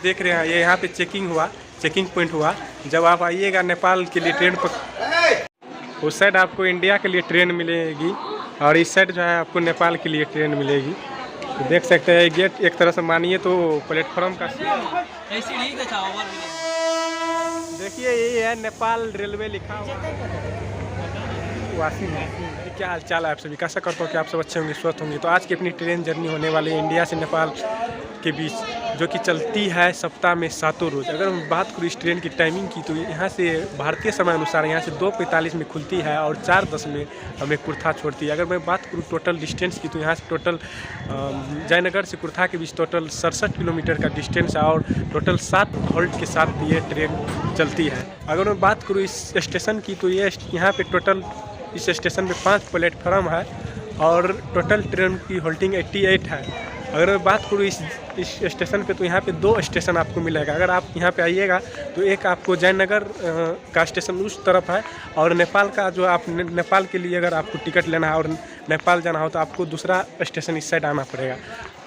देख रहे हैं ये यहाँ पे चेकिंग पॉइंट हुआ। जब आप आइएगा नेपाल के लिए ट्रेन पर, उस साइड आपको इंडिया के लिए ट्रेन मिलेगी और इस साइड जो है आपको नेपाल के लिए ट्रेन मिलेगी। तो देख सकते हैं गेट एक तरह से मानिए तो प्लेटफॉर्म का देखिए ये है नेपाल रेलवे लिखा हुआ। वासी क्या हाल चाल है आप सभी, कैसा करता हूँ कि आप सब अच्छे होंगे, स्वस्थ होंगे। तो आज की अपनी ट्रेन जर्नी होने वाली है इंडिया से नेपाल के बीच, जो कि चलती है सप्ताह में 7 रोज़। अगर हम बात करूँ इस ट्रेन की टाइमिंग की तो यहाँ से भारतीय समय अनुसार यहाँ से 2:45 में खुलती है और 4:10 में हमें कुर्था छोड़ती है। अगर मैं बात करूँ टोटल डिस्टेंस की तो यहाँ से टोटल जयनगर से कुर्था के बीच टोटल 67 किलोमीटर का डिस्टेंस है और टोटल 7 हॉल्ट के साथ ये ट्रेन चलती है। अगर मैं बात करूँ इस स्टेशन की तो ये यहाँ पे टोटल इस स्टेशन में 5 प्लेटफार्म है और टोटल ट्रेन की होल्डिंग 88 है। अगर मैं बात करूँ इस स्टेशन पे तो यहाँ पे 2 स्टेशन आपको मिलेगा। अगर आप यहाँ पे आइएगा तो एक आपको जयनगर का स्टेशन उस तरफ है और नेपाल का जो आप नेपाल के लिए अगर आपको टिकट लेना है और नेपाल जाना हो तो आपको दूसरा स्टेशन इस साइड आना पड़ेगा।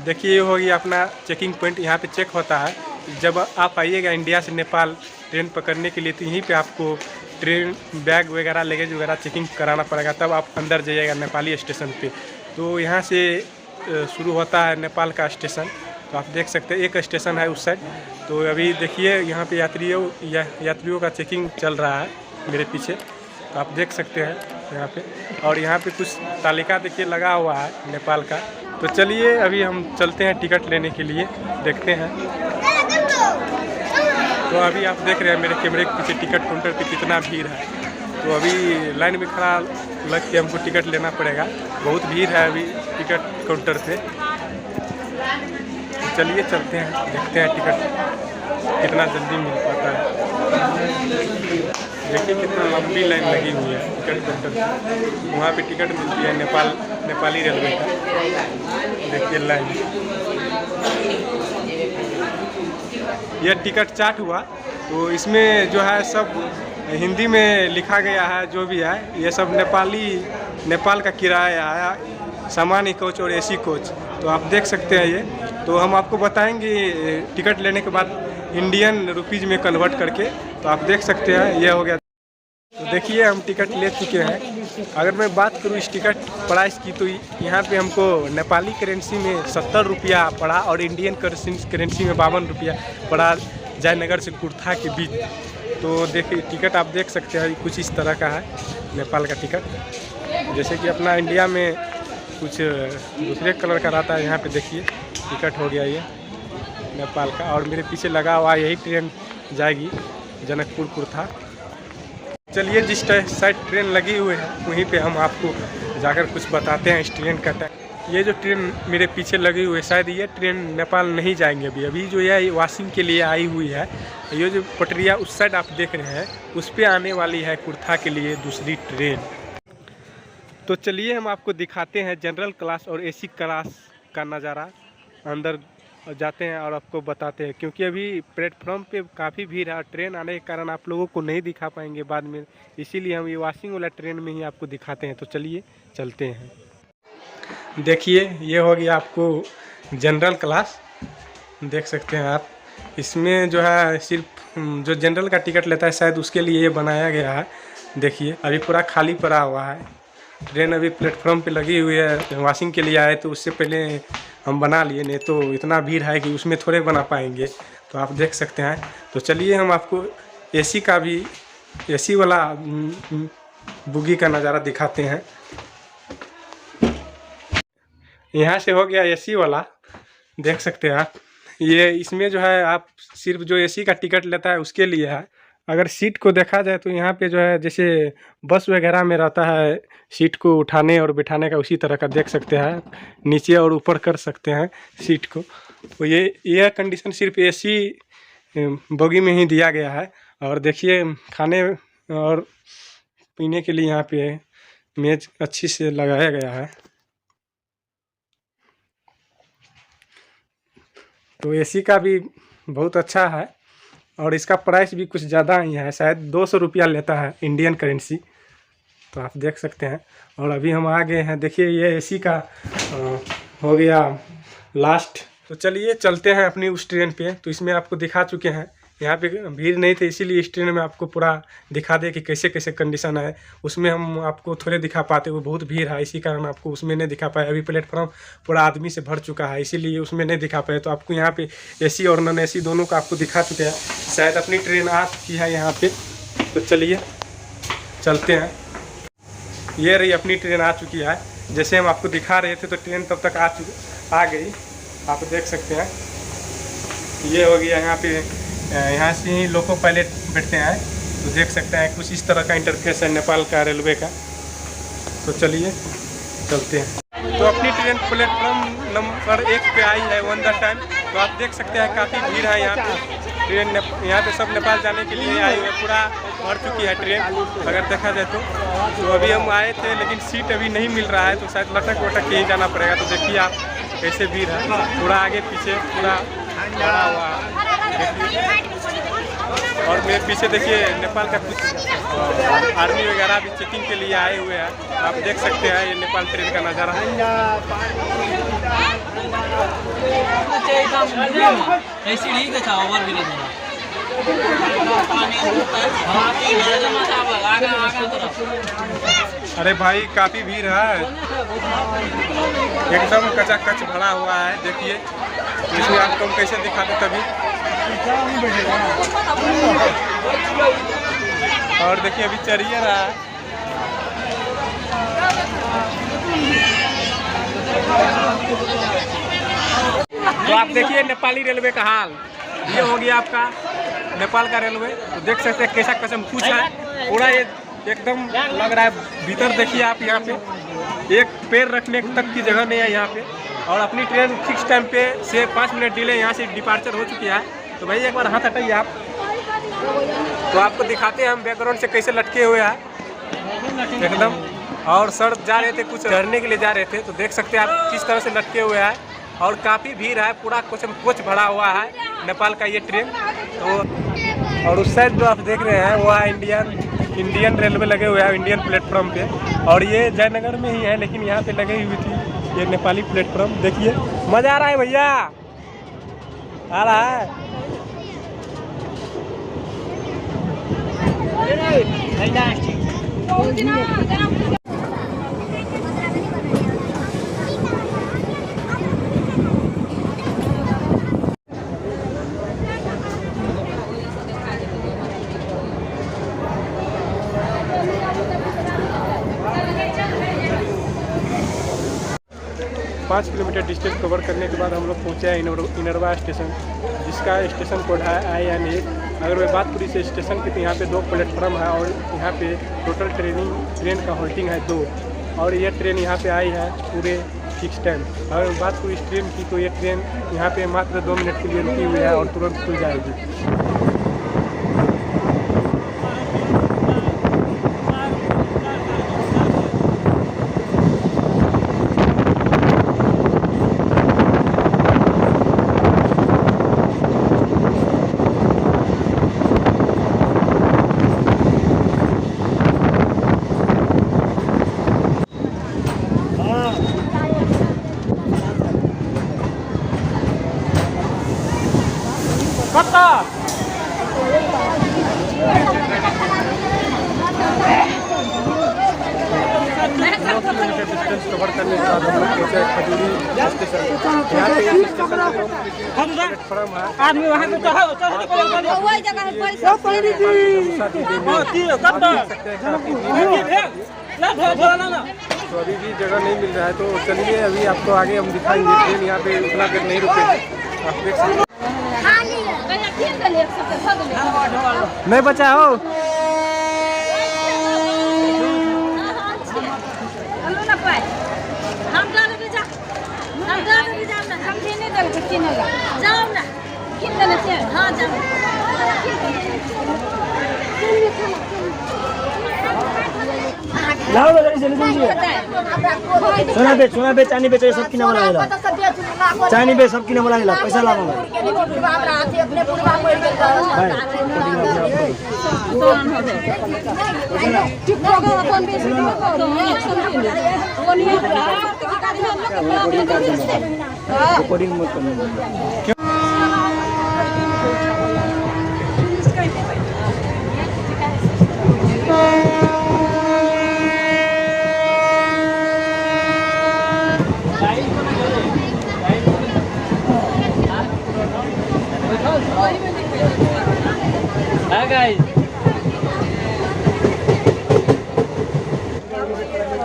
देखिए ये होगी अपना चेकिंग पॉइंट, यहाँ पे चेक होता है। जब आप आइएगा इंडिया से नेपाल ट्रेन पकड़ने के लिए तो यहीं पे आपको ट्रेन बैग वगैरह लगेज वगैरह चेकिंग कराना पड़ेगा, तब आप अंदर जाइएगा नेपाली स्टेशन पे। तो यहाँ से शुरू होता है नेपाल का स्टेशन। तो आप देख सकते हैं एक स्टेशन है उस साइड। तो अभी देखिए यहाँ पे यात्रियों का चेकिंग चल रहा है मेरे पीछे, तो आप देख सकते हैं यहाँ पे। और यहाँ पे कुछ तालिका देखिए लगा हुआ है नेपाल का। तो चलिए अभी हम चलते हैं टिकट लेने के लिए, देखते हैं। तो अभी आप देख रहे हैं मेरे कैमरे के पीछे टिकट काउंटर पे कितना भीड़ है। तो अभी लाइन में खड़ा लग के हमको टिकट लेना पड़ेगा, बहुत भीड़ है अभी टिकट काउंटर पे। तो चलिए चलते हैं, देखते हैं टिकट कितना जल्दी मिल पाता है। देखिए कितना लंबी लाइन लगी हुई है टिकट काउंटर पे। वहाँ पे टिकट मिलती है नेपाली रेलवे का। देखिए लाइन, यह टिकट चार्ट हुआ। तो इसमें जो है सब हिंदी में लिखा गया है, जो भी है ये सब नेपाल का किराया है, सामान्य कोच और एसी कोच। तो आप देख सकते हैं ये। तो हम आपको बताएंगे टिकट लेने के बाद इंडियन रुपीज़ में कन्वर्ट करके। तो आप देख सकते हैं ये हो गया। तो देखिए हम टिकट ले चुके हैं। अगर मैं बात करूँ इस टिकट प्राइस की तो यहाँ पे हमको नेपाली करेंसी में 70 रुपया पड़ा और इंडियन करेंसी में 52 रुपया पड़ा जयनगर से कुर्था के बीच। तो देखिए टिकट आप देख सकते हैं कुछ इस तरह का है नेपाल का टिकट। जैसे कि अपना इंडिया में कुछ दूसरे कलर का रहता है, यहाँ पे देखिए टिकट हो गया ये नेपाल का। और मेरे पीछे लगा हुआ यही ट्रेन जाएगी जनकपुर कुर्था। चलिए जिस साइड ट्रेन लगी हुई है वहीं पे हम आपको जाकर कुछ बताते हैं इस ट्रेन का टाइम। ये जो ट्रेन मेरे पीछे लगी हुई है शायद ये ट्रेन नेपाल नहीं जाएंगे अभी जो ये वाशिंग के लिए आई हुई है। ये जो पटरिया उस साइड आप देख रहे हैं उस पर आने वाली है कुर्था के लिए दूसरी ट्रेन। तो चलिए हम आपको दिखाते हैं जनरल क्लास और एसी क्लास का नज़ारा। अंदर जाते हैं और आपको बताते हैं, क्योंकि अभी प्लेटफॉर्म पे काफ़ी भीड़ है। ट्रेन आने के कारण आप लोगों को नहीं दिखा पाएंगे बाद में, इसीलिए हम ये वाशिंग वाला ट्रेन में ही आपको दिखाते हैं। तो चलिए चलते हैं। देखिए ये हो गया आपको जनरल क्लास, देख सकते हैं आप। इसमें जो है सिर्फ जो जनरल का टिकट लेता है शायद उसके लिए ये बनाया गया है। देखिए अभी पूरा खाली पड़ा हुआ है। ट्रेन अभी प्लेटफॉर्म पे लगी हुई है, वॉशिंग के लिए आए तो उससे पहले हम बना लिए, नहीं तो इतना भीड़ है कि उसमें थोड़े बना पाएंगे। तो आप देख सकते हैं। तो चलिए हम आपको एसी वाला बुगी का नज़ारा दिखाते हैं। यहाँ से हो गया एसी वाला, देख सकते हैं आप। ये इसमें जो है आप सिर्फ जो एसी का टिकट लेता है उसके लिए है। अगर सीट को देखा जाए तो यहाँ पे जो है जैसे बस वगैरह में रहता है सीट को उठाने और बिठाने का, उसी तरह का देख सकते हैं। नीचे और ऊपर कर सकते हैं सीट को। तो ये कंडीशन सिर्फ एसी बोगी में ही दिया गया है। और देखिए खाने और पीने के लिए यहाँ पे मेज अच्छी से लगाया गया है। तो एसी का भी बहुत अच्छा है और इसका प्राइस भी कुछ ज़्यादा ही है, शायद 200 रुपया लेता है इंडियन करेंसी। तो आप देख सकते हैं। और अभी हम आ गए हैं, देखिए ये एसी का हो गया लास्ट तो चलिए चलते हैं अपनी उस ट्रेन पे। तो इसमें आपको दिखा चुके हैं, यहाँ पे भीड़ नहीं थे, इसीलिए इस ट्रेन में आपको पूरा दिखा दे कि कैसे कैसे कंडीशन है। उसमें हम आपको थोड़े दिखा पाते, वो बहुत भीड़ है, इसी कारण आपको उसमें नहीं दिखा पाए। अभी प्लेटफॉर्म पूरा आदमी से भर चुका है, इसीलिए उसमें नहीं दिखा पाए। तो आपको यहाँ पे AC और नॉन AC दोनों का आपको दिखा चुके हैं। शायद अपनी ट्रेन आ चुकी है यहाँ पे, तो चलिए चलते हैं। ये रही अपनी ट्रेन आ चुकी है। जैसे हम आपको दिखा रहे थे तो ट्रेन तब तक आ गई, आप देख सकते हैं। ये हो गया यहाँ पे, यहाँ से ही लोको पायलट बैठते हैं, तो देख सकते हैं कुछ इस तरह का इंटरफेस है नेपाल का रेलवे का। तो चलिए चलते हैं। तो अपनी ट्रेन प्लेटफॉर्म नंबर 1 पे आई है वन द टाइम। तो आप देख सकते हैं काफ़ी भीड़ है यहाँ पे। ट्रेन यहाँ पे सब नेपाल जाने के लिए आई है, पूरा भर चुकी है ट्रेन अगर देखा जाए तो अभी हम आए थे लेकिन सीट अभी नहीं मिल रहा है, तो शायद लटक वटक के ही जाना पड़ेगा। तो देखिए आप कैसे भीड़ है, पूरा आगे पीछे पूरा भरा हुआ है। और मेरे पीछे देखिए नेपाल का कुछ आर्मी वगैरह भी चेकिंग के लिए आए हुए हैं। आप देख सकते हैं ये नेपाल ट्रेन का नज़ारा है। अरे भाई काफ़ी भीड़ है, एकदम कचाकच भरा हुआ है। देखिए इसमें आपको हम कैसे दिखाते तभी। और देखिए अभी चढ़िए रहा है। तो आप देखिए नेपाली रेलवे का हाल, ये हो गया आपका नेपाल का रेलवे। तो देख सकते हैं कैसा कसम कुछ है, पूरा ये एकदम लग रहा है। भीतर देखिए आप, यहाँ पे एक पैर रखने तक की जगह नहीं है यहाँ पे। और अपनी ट्रेन फिक्स टाइम पे से 5 मिनट डिले यहाँ से डिपार्चर हो चुकी है। तो भाई एक बार हाथ हटाइए आप, तो आपको दिखाते हैं हम बैकग्राउंड से कैसे लटके हुए हैं एकदम। और सर जा रहे थे, कुछ चढ़ने के लिए जा रहे थे, तो देख सकते हैं आप किस तरह से लटके हुए हैं। और काफ़ी भीड़ है, पूरा कोच भरा हुआ है नेपाल का ये ट्रेन। तो और उस साइड जो आप देख रहे हैं वो है इंडियन रेलवे लगे हुए हैं इंडियन प्लेटफॉर्म पे। और ये जयनगर में ही है, लेकिन यहाँ पे लगी हुई थी ये नेपाली प्लेटफॉर्म। देखिए मज़ा आ रहा है भैया, आ रहा है। 5 किलोमीटर डिस्टेंस कवर करने के बाद हम लोग पहुँचे हैं इनरवा स्टेशन, जिसका स्टेशन कोड है IN8। अगर मैं बात करूँ इस स्टेशन की, तो यहाँ पे 2 प्लेटफॉर्म है और यहाँ पे टोटल ट्रेन का होल्डिंग है 2। और ये ट्रेन यहाँ पे आई है पूरे फिक्स टाइम। अगर मैं बात करूँ इस ट्रेन की, तो ये ट्रेन यहाँ पे मात्र 2 मिनट के लिए रुकी हुई है और तुरंत खुल जाएगी। कवर करने के बाद हम लोग पहुँचे खजूरी स्टेशन। यहाँ पे प्लेटफॉर्म है, आदमी वहाँ पे तो अभी भी जगह नहीं मिल रहा है। तो चलिए अभी आपको आगे हम दिखाएंगे। ट्रेन यहाँ पे उतना देर नहीं रुकेगी, आप देख सकते। नहीं बचा हो सोना बेच चानी बेच सब किना बोला चानी बेच सब किना बोला पैसा लागा रिकॉर्डिंग मत करना।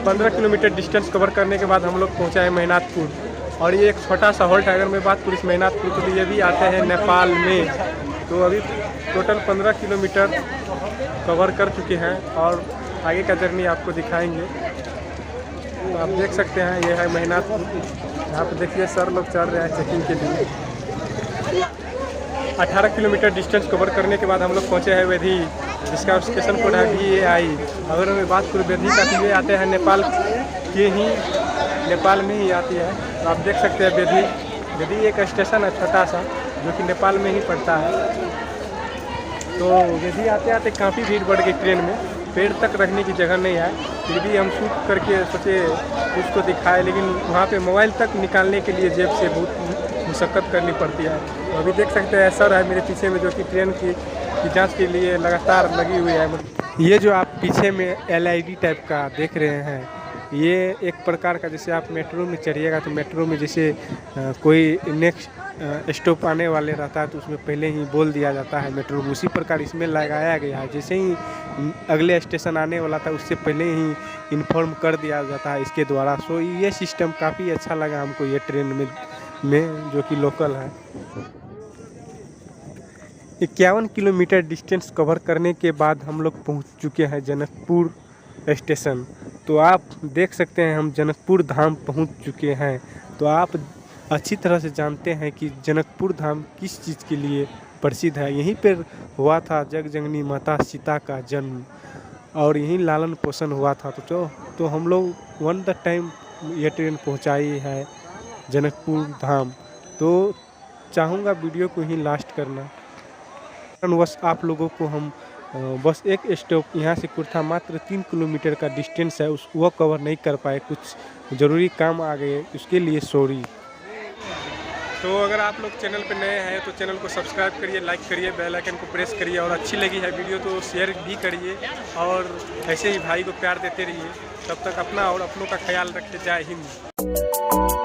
15 किलोमीटर डिस्टेंस कवर करने के बाद हम लोग पहुँचा है मेहनातपुर। और ये एक छोटा सा हॉल्ट है। अगर मैं बात करूँ इस मेहनातपुर को, तो ये भी आते हैं नेपाल में। तो अभी टोटल 15 किलोमीटर कवर कर चुके हैं और आगे का जर्नी आपको दिखाएंगे। तो आप देख सकते हैं ये है मेहनातपुर। यहाँ पे देखिए सर लोग चढ़ रहे हैं चेकिंग के लिए। 18 किलोमीटर डिस्टेंस कवर करने के बाद हम लोग पहुँचे हैं वेधी, जिसका स्टेशन कोड है VAI। अगर मैं बात करूँ वेधी का, तो ये आते हैं नेपाल के ही, नेपाल में ही आती है। तो आप देख सकते हैं वेधी एक स्टेशन है छोटा सा, जो कि नेपाल में ही पड़ता है। तो वेधी आते आते काफ़ी भीड़ बढ़ गई ट्रेन में, पेड़ तक रखने की जगह नहीं है। फिर भी हम शूट करके सोचे उसको दिखाए, लेकिन वहाँ पे मोबाइल तक निकालने के लिए जेब से बहुत मुशक्क़त करनी पड़ती है। तो अभी देख सकते हैं सर है मेरे पीछे में, जो कि ट्रेन की जांच के लिए लगातार लगी हुई है। ये जो आप पीछे में LED टाइप का देख रहे हैं, ये एक प्रकार का, जैसे आप मेट्रो में चढ़िएगा तो मेट्रो में जैसे कोई नेक्स्ट स्टॉप आने वाले रहता है तो उसमें पहले ही बोल दिया जाता है मेट्रो में, उसी प्रकार इसमें लगाया गया है। जैसे ही अगले स्टेशन आने वाला था उससे पहले ही इन्फॉर्म कर दिया जाता है इसके द्वारा। सो ये सिस्टम काफ़ी अच्छा लगा हमको ये ट्रेन में जो कि लोकल है। 51 किलोमीटर डिस्टेंस कवर करने के बाद हम लोग पहुंच चुके हैं जनकपुर स्टेशन। तो आप देख सकते हैं हम जनकपुर धाम पहुंच चुके हैं। तो आप अच्छी तरह से जानते हैं कि जनकपुर धाम किस चीज़ के लिए प्रसिद्ध है। यहीं पर हुआ था जगजननी माता सीता का जन्म और यहीं लालन पोषण हुआ था। तो हम लोग वन द टाइम ये ट्रेन पहुंचाई है जनकपुर धाम। तो चाहूँगा वीडियो को ही लास्ट करना। बस आप लोगों को हम बस एक स्टॉप यहाँ से कुर्था मात्र 3 किलोमीटर का डिस्टेंस है, वो कवर नहीं कर पाए, कुछ ज़रूरी काम आ गए, उसके लिए सॉरी। तो अगर आप लोग चैनल पर नए हैं तो चैनल को सब्सक्राइब करिए, लाइक करिए, बेल आइकन को प्रेस करिए और अच्छी लगी है वीडियो तो शेयर भी करिए और ऐसे ही भाई को प्यार देते रहिए। तब तक अपना और अपनों का ख्याल रखिए। जय हिंद।